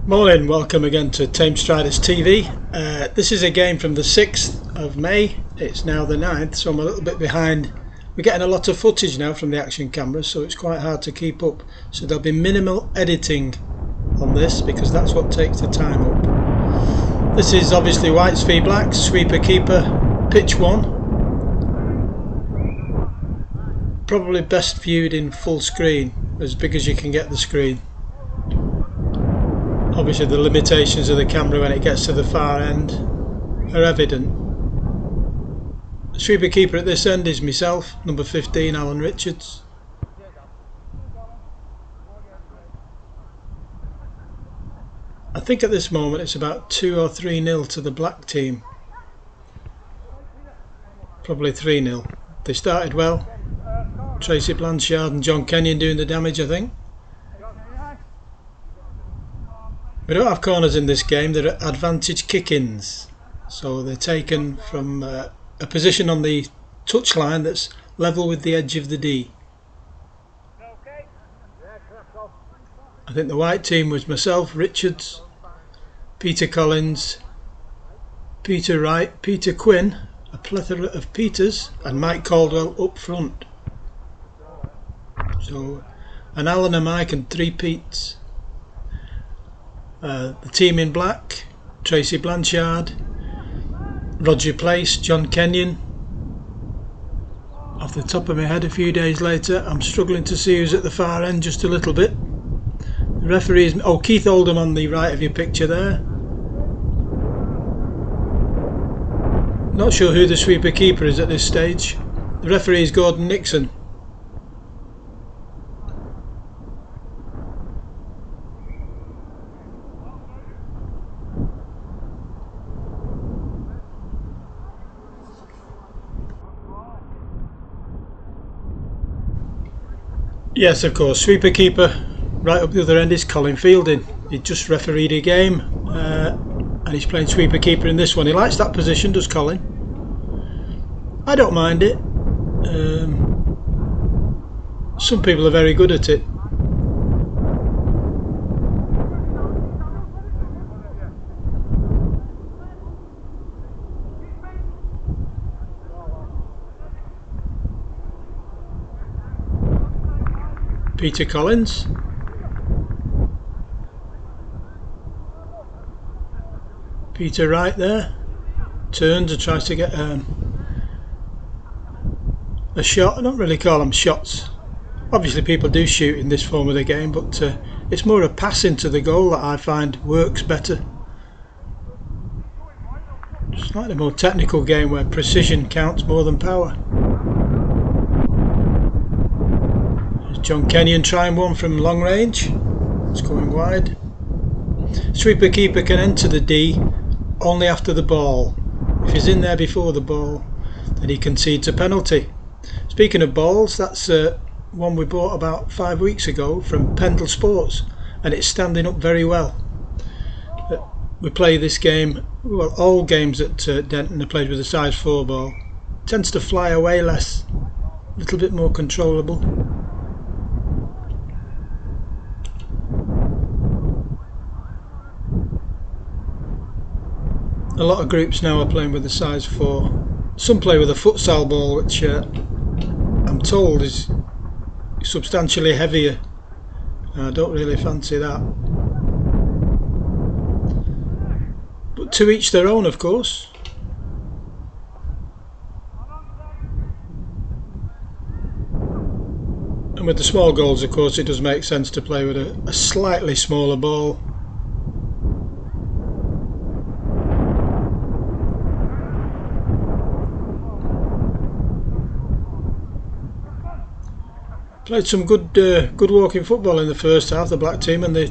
Morning, welcome again to Tame Striders TV. This is a game from the 6th of May. It's now the 9th, so I'm a little bit behind. We're getting a lot of footage now from the action cameras, so it's quite hard to keep up. So there'll be minimal editing on this because that's what takes the time up. This is obviously Whites v Blacks, Sweeper Keeper, Pitch 1. Probably best viewed in full screen, as big as you can get the screen. Obviously the limitations of the camera when it gets to the far end are evident. The sweeper keeper at this end is myself, number 15, Alan Richards. I think at this moment it's about 2 or 3-0 to the black team. Probably 3-0. They started well. Tracy Blanchard and John Kenyon doing the damage, I think. We don't have corners in this game, they're advantage kick-ins. So they're taken from a position on the touchline that's level with the edge of the D. I think the white team was myself, Richards, Peter Collins, Peter Wright, Peter Quinn, a plethora of Peters, and Mike Caldwell up front. So an Alan, a Mike and 3 Petes. The team in black, Tracy Blanchard, Roger Place, John Kenyon. Off the top of my head, a few days later, I'm struggling to see who's at the far end just a little bit. The referee is Keith Oldham on the right of your picture there. Not sure who the sweeper keeper is at this stage. The referee is Gordon Nixon. Yes, of course, sweeper keeper right up the other end is Colin Fielding. He just refereed a game and he's playing sweeper keeper in this one. He likes that position, does Colin? I don't mind it. Some people are very good at it. Peter Collins. Peter Wright there. Turns and tries to get a shot. I don't really call them shots. Obviously people do shoot in this form of the game, but it's more a pass into the goal that I find works better. Slightly more technical game where precision counts more than power. John Kenyon trying one from long range. It's going wide. Sweeper keeper can enter the D only after the ball. If he's in there before the ball, then he concedes a penalty. Speaking of balls, that's one we bought about 5 weeks ago from Pendle Sports, and it's standing up very well. We play this game, well, all games at Denton are played with a size 4 ball. It tends to fly away less, a little bit more controllable. A lot of groups now are playing with a size 4. Some play with a futsal ball, which I'm told is substantially heavier. I don't really fancy that. But to each their own, of course. And with the small goals, of course, it does make sense to play with a slightly smaller ball. Played some good walking football in the first half, the black team, and they're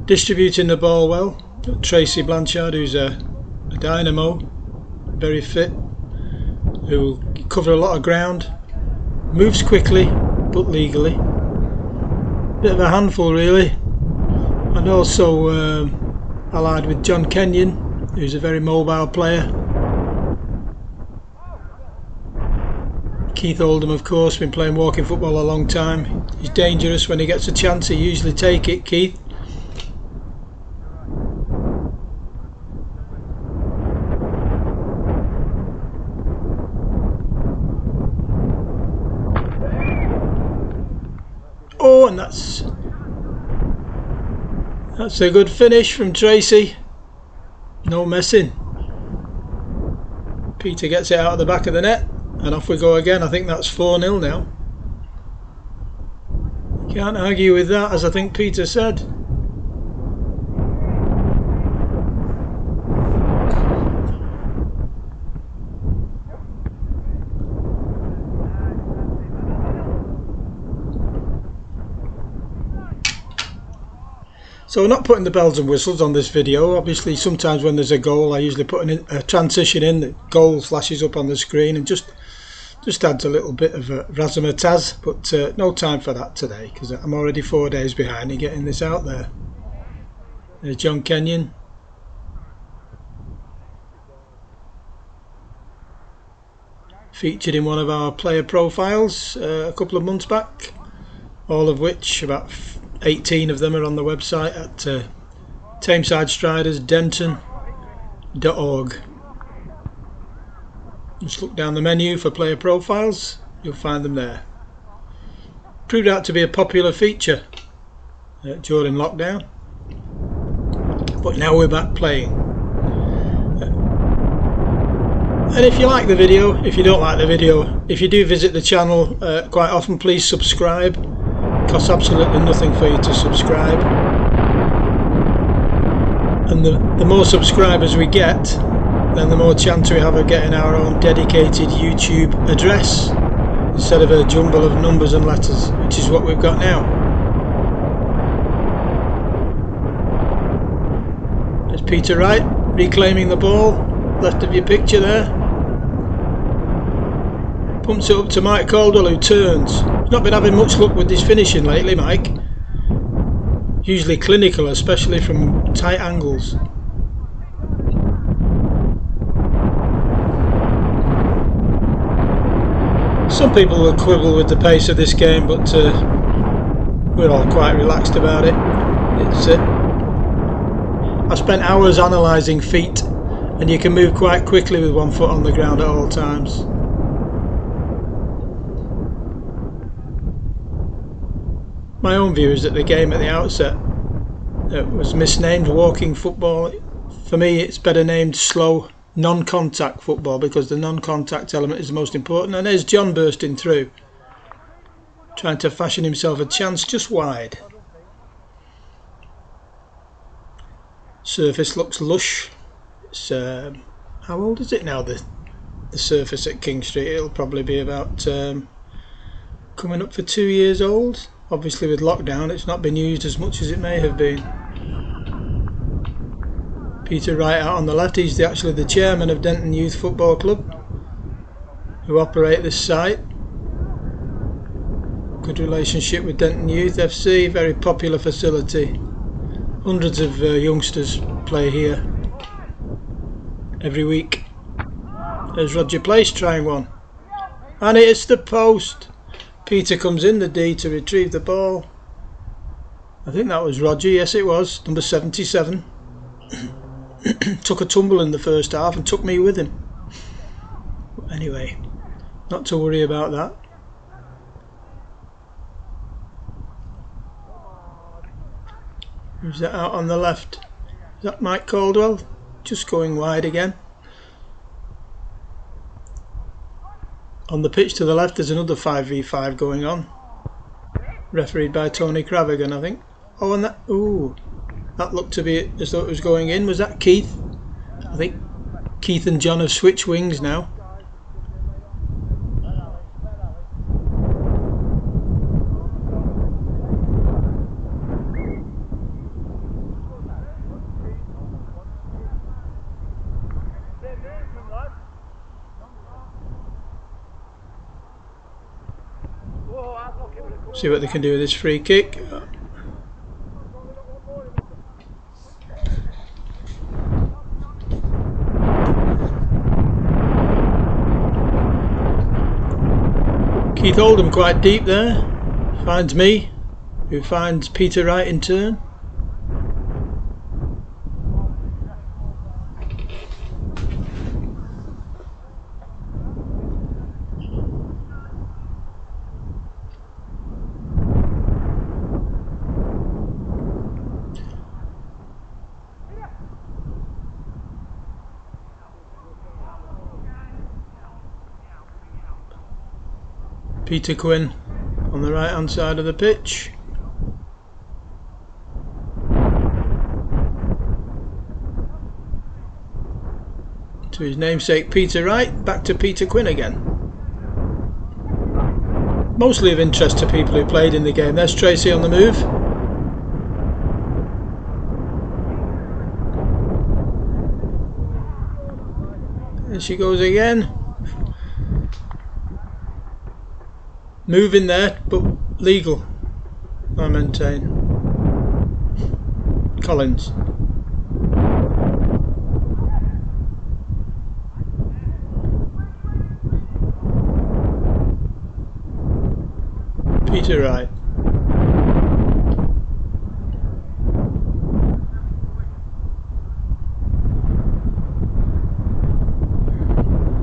distributing the ball well. Tracy Blanchard, who's a dynamo, very fit, who will cover a lot of ground, moves quickly but legally. Bit of a handful really, and also allied with John Kenyon, who's a very mobile player. Keith Oldham, of course, been playing walking football a long time. He's dangerous when he gets a chance. He usually take it, Keith. Oh, and that's a good finish from Tracy. No messing. Peter gets it out of the back of the net, and off we go again. I think that's 4-0 now. Can't argue with that, as I think Peter said. So we're not putting the bells and whistles on this video. Obviously, sometimes when there's a goal, I usually put a transition in. The goal flashes up on the screen and just adds a little bit of a razzmatazz. But no time for that today, because I'm already 4 days behind in getting this out there. There's John Kenyon. Featured in one of our player profiles a couple of months back. All of which, about 18 of them, are on the website at tamesidestridersdenton.org. Just look down the menu for player profiles, you'll find them there. Proved out to be a popular feature during lockdown, but now we're back playing. And if you like the video, if you don't like the video, if you do visit the channel quite often, please subscribe. It costs absolutely nothing for you to subscribe, and the more subscribers we get, then the more chance we have of getting our own dedicated YouTube address instead of a jumble of numbers and letters, which is what we've got now. There's Peter Wright reclaiming the ball, left of your picture there. Pumps it up to Mike Caldwell, who turns. He's not been having much luck with his finishing lately, Mike. Usually clinical, especially from tight angles. Some people will quibble with the pace of this game, but we're all quite relaxed about it. I've spent hours analysing feet, and you can move quite quickly with 1 foot on the ground at all times. My own view is that the game at the outset was misnamed walking football. For me, it's better named slow non-contact football, because the non-contact element is the most important. And there's John bursting through, trying to fashion himself a chance just wide. Surface looks lush. It's how old is it now, the surface at King Street? It'll probably be about coming up for 2 years old. Obviously with lockdown it's not been used as much as it may have been. Peter Wright out on the left, he's actually the chairman of Denton Youth Football Club, who operate this site. Good relationship with Denton Youth FC, very popular facility. Hundreds of youngsters play here every week. There's Roger Place trying one, and it hits the post. Peter comes in the D to retrieve the ball. I think that was Roger, yes it was, number 77. Took a tumble in the first half and took me with him. Anyway, not to worry about that. Who's that out on the left? Is that Mike Caldwell? Just going wide again. On the pitch to the left there's another 5v5 going on, refereed by Tony Cravagan, I think. Oh, and that, ooh, that looked to be as though it was going in. Was that Keith? I think Keith and John have switched wings now. See what they can do with this free kick. Keith Oldham quite deep there. Finds me, who finds Peter Wright in turn. Peter Quinn on the right hand side of the pitch. To his namesake Peter Wright, back to Peter Quinn again. Mostly of interest to people who played in the game. There's Tracy on the move. There she goes again. Moving there, but legal, I maintain. Collins. Peter Wright.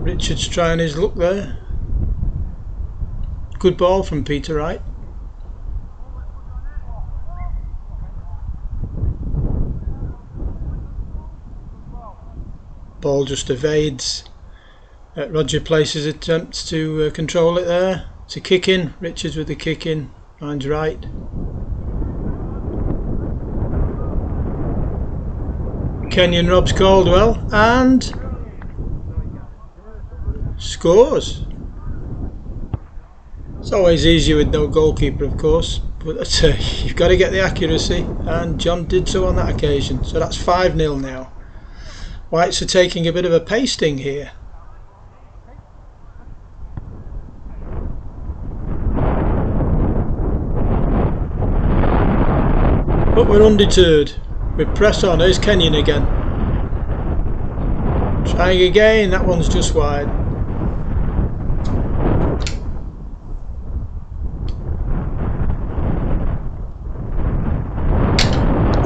Richards trying his luck there. Good ball from Peter Wright. Ball just evades Roger Place's attempts to control it there. It's a kick in. Richards with the kick in. Finds Wright. Kenyon robs Caldwell and scores. It's always easier with no goalkeeper, of course, but you've got to get the accuracy, and John did so on that occasion. So that's 5-0 now. Whites are taking a bit of a pasting here. But we're undeterred. We press on. Here's Kenyon again. Trying again. That one's just wide.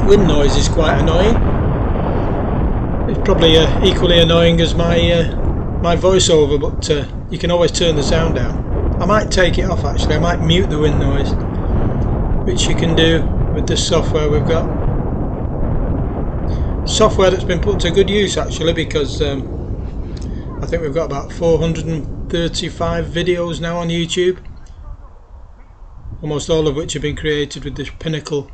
Wind noise is quite annoying. It's probably equally annoying as my voiceover, but you can always turn the sound down. I might take it off actually. I might mute the wind noise, which you can do with this software we've got. Software that's been put to good use actually, because I think we've got about 435 videos now on YouTube, almost all of which have been created with this Pinnacle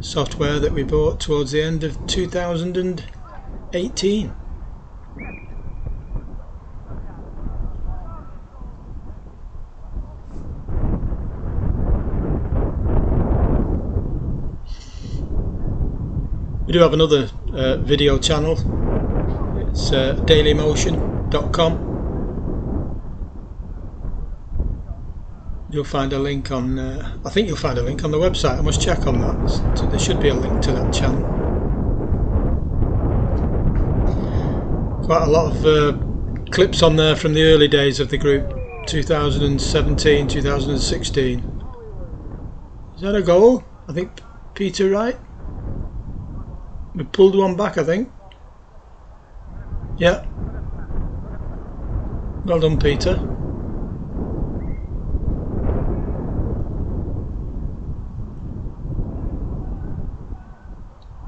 software that we bought towards the end of 2018. We do have another video channel. It's dailymotion.com. You'll find a link on, I think you'll find a link on the website. I must check on that. So there should be a link to that channel. Quite a lot of clips on there from the early days of the group, 2017, 2016. Is that a goal? I think Peter Wright. We pulled one back, I think. Yeah. Well done, Peter.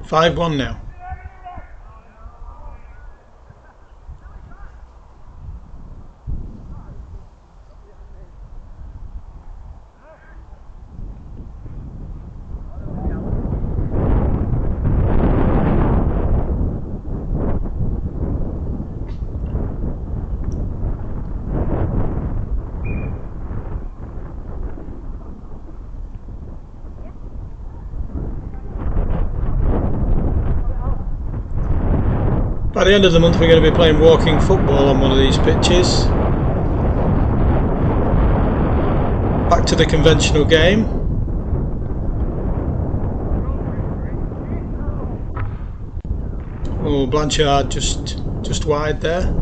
Five-1 now. By the end of the month we're going to be playing walking football on one of these pitches. Back to the conventional game. Oh, Blanchard just wide there.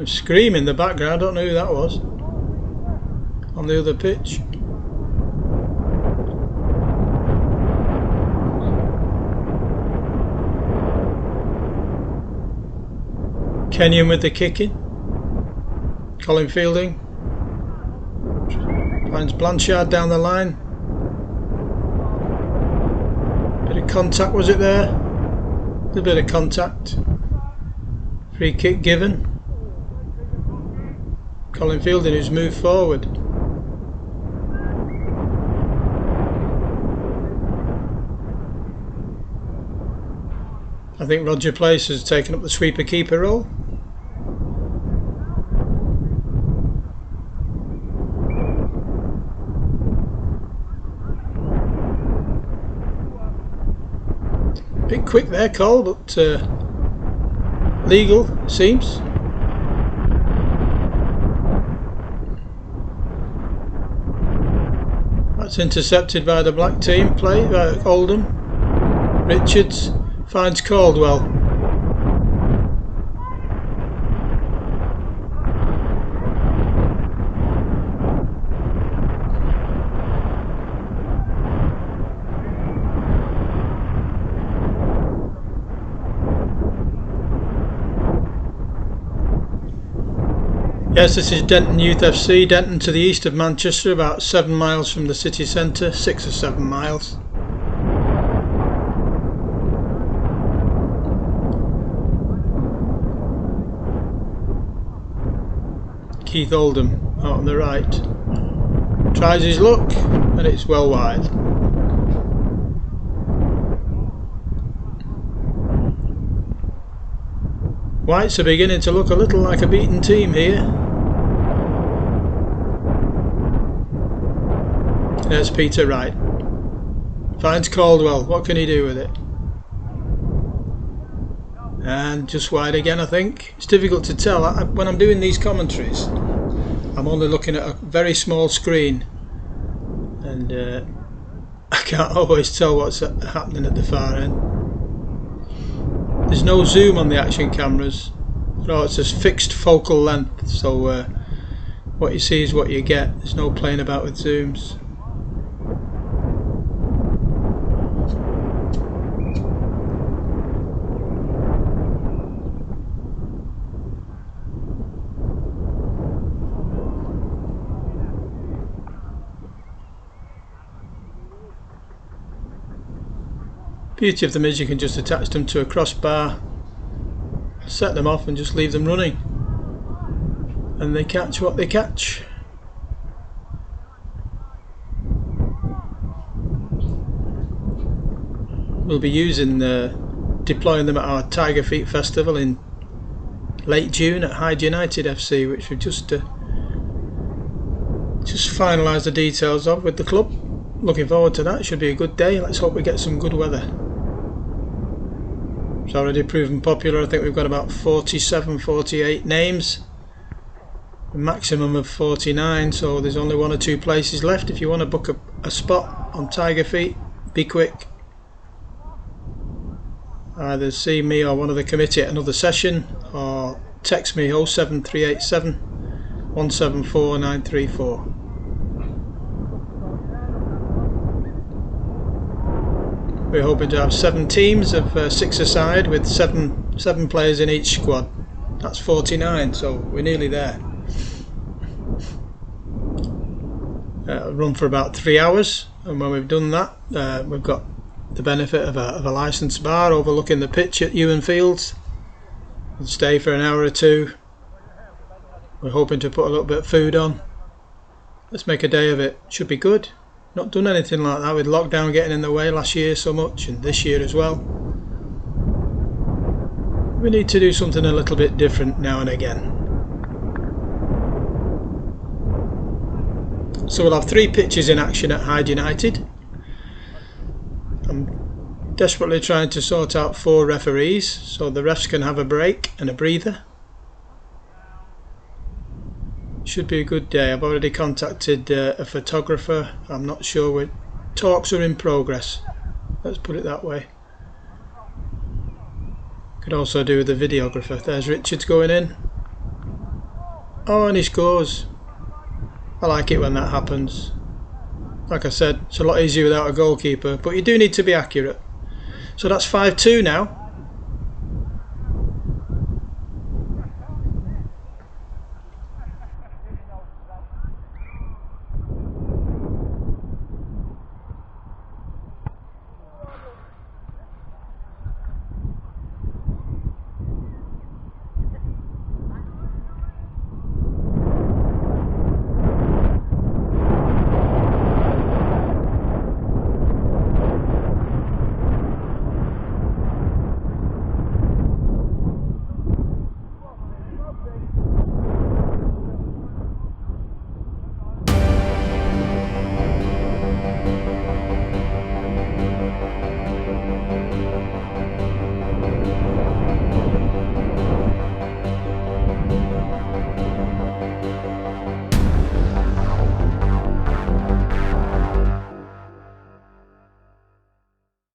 A scream in the background, I don't know who that was. On the other pitch. Kenyon with the kicking. Colin Fielding. Finds Blanchard down the line. Bit of contact, was it there? A little bit of contact. Free kick given. Colin Fielding who's moved forward. I think Roger Place has taken up the sweeper keeper role. Bit quick there, Cole, but legal, it seems. That's intercepted by the black team play, Oldham. Richards finds Caldwell. Yes, this is Denton Youth FC. Denton to the east of Manchester, about 7 miles from the city centre, 6 or 7 miles. Keith Oldham out on the right. Tries his luck and it's well wide. Whites are beginning to look a little like a beaten team here. There's Peter Wright. Finds Caldwell. What can he do with it? And just wide again, I think. It's difficult to tell. When I'm doing these commentaries, I'm only looking at a very small screen. And I can't always tell what's happening at the far end. There's no zoom on the action cameras. No, it's just fixed focal length. So what you see is what you get. There's no playing about with zooms. Beauty of them is you can just attach them to a crossbar, set them off and just leave them running, and they catch what they catch. We'll be deploying them at our Tiger Feet Festival in late June at Hyde United FC, which we've just finalised the details of with the club. Looking forward to that. Should be a good day. Let's hope we get some good weather. It's already proven popular. I think we've got about 47, 48 names, a maximum of 49, so there's only 1 or 2 places left. If you want to book a spot on Tiger Feet, be quick. Either see me or one of the committee at another session, or text me 07387 174 934. We're hoping to have 7 teams of 6 aside, with 7 players in each squad. That's 49, so we're nearly there. It'll run for about 3 hours, and when we've done that, we've got the benefit of a licensed bar overlooking the pitch at Ewan Fields. We'll stay for an hour or 2. We're hoping to put a little bit of food on. Let's make a day of it. Should be good. Not done anything like that with lockdown getting in the way last year so much, and this year as well. We need to do something a little bit different now and again. So we'll have 3 pitches in action at Hyde United. I'm desperately trying to sort out 4 referees so the refs can have a break and a breather. Should be a good day. I've already contacted a photographer. I'm not sure. Talks are in progress. Let's put it that way. Could also do with the videographer. There's Richards going in. Oh, and he scores. I like it when that happens. Like I said, it's a lot easier without a goalkeeper, but you do need to be accurate. So that's 5-2 now.